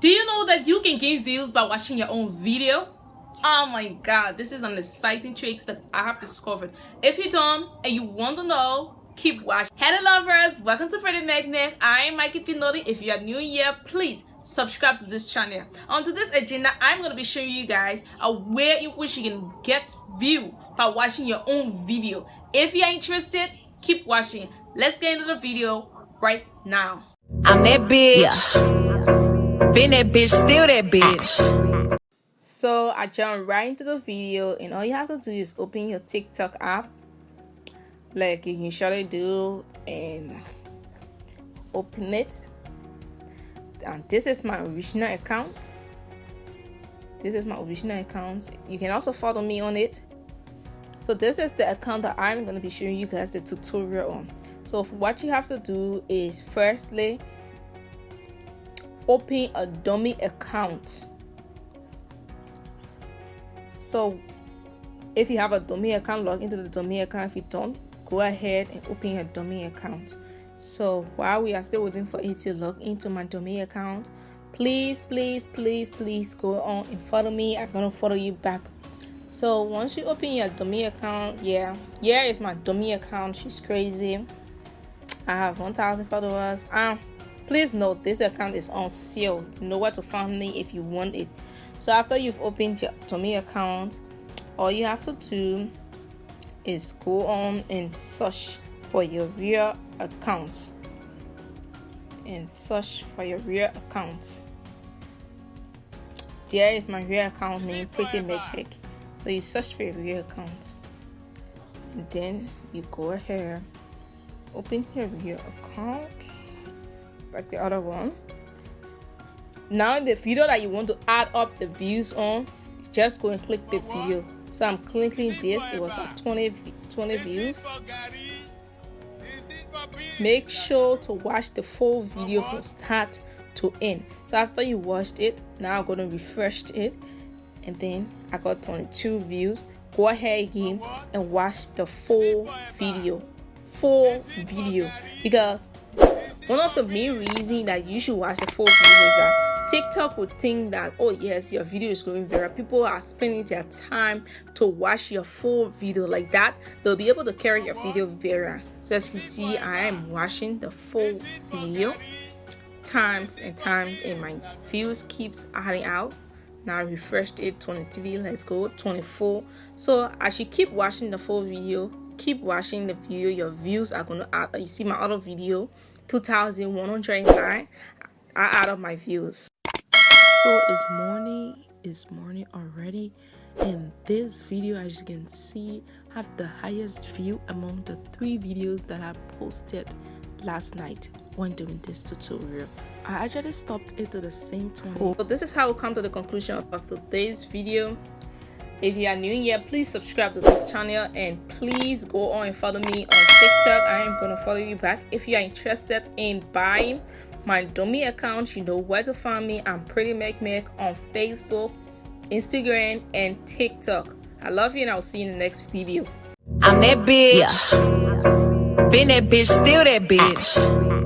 Do you know that you can gain views by watching your own video? Oh my god, this is an exciting trick that I have discovered. If you don't and you want to know, keep watching. Hello lovers, welcome to Pretty Magnet. I'm Mikey Pinotti. If you are new here, please subscribe to this channel. On today's agenda, I'm going to be showing you guys a way in which you can get view by watching your own video. If you are interested, keep watching. Let's get into the video right now. I'm that bitch. Been that bitch, still that bitch. So I jump right into the video, and all you have to do is open your TikTok app, like you can surely do, and open it. And this is my original account. You can also follow me on it. So this is the account that I'm going to be showing you guys the tutorial on. So what you have to do is firstly open a dummy account. So if you have a dummy account, log into the dummy account. If you don't, go ahead and open your dummy account. So while we are still waiting for it to log into my dummy account, please go on and follow me. I'm gonna follow you back. So once you open your dummy account, here is my dummy account. She's crazy. I have 1,000 followers. Please note this account is on sale. You know where to find me if you want it. So after you've opened your dummy account, all you have to do is go on and search for your real account. There is my real account name, Pretty Magnet. So you search for your real account, and then you go ahead, open your real account like the other one. Now the video that you want to add up the views on, just go and click the video. So I'm clicking this. It was at 20 views. Make sure to watch the full video from start to end. So after you watched it, now I'm going to refresh it, and then I got 22 views. Go ahead again and watch the full video, because one of the main reasons that you should watch the full video is that TikTok would think that, oh yes, your video is going viral. People are spending their time to watch your full video like that. They'll be able to carry your video viral. So as you can see, I am watching the full video times and times, and my views keeps adding out. Now I refreshed it, 23, let's go, 24. So as you keep watching the full video, your views are going to add. You see my other video, 2,109. I add up my views. So it's morning already, and this video, as you can see, have the highest view among the 3 videos that I posted last night when doing this tutorial. I actually stopped it to the same 20. So this is how we come to the conclusion of today's video. If you are new here, please subscribe to this channel, and please go on and follow me on TikTok. I am going to follow you back. If you are interested in buying my dummy account, you know where to find me. I'm Pretty Magnet on Facebook, Instagram, and TikTok. I love you, and I'll see you in the next video. I'm that bitch. Been that bitch, still that bitch.